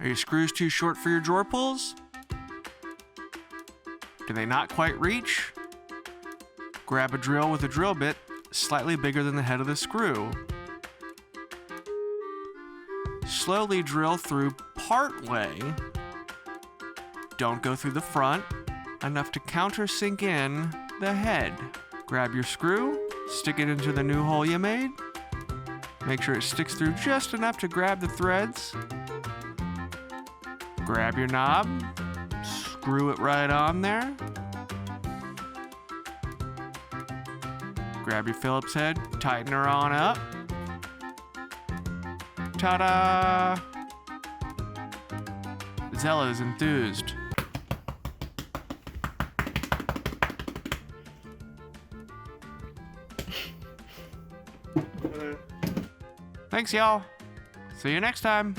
Are your screws too short for your drawer pulls? Do they not quite reach? Grab a drill with a drill bit slightly bigger than the head of the screw. Slowly drill through part way. Don't go through the front, enough to countersink in the head. Grab your screw, stick it into the new hole you made. Make sure it sticks through just enough to grab the threads. Grab your knob, screw it right on there. Grab your Phillips head, tighten her on up. Ta-da! Zella's enthused. Thanks, y'all. See you next time.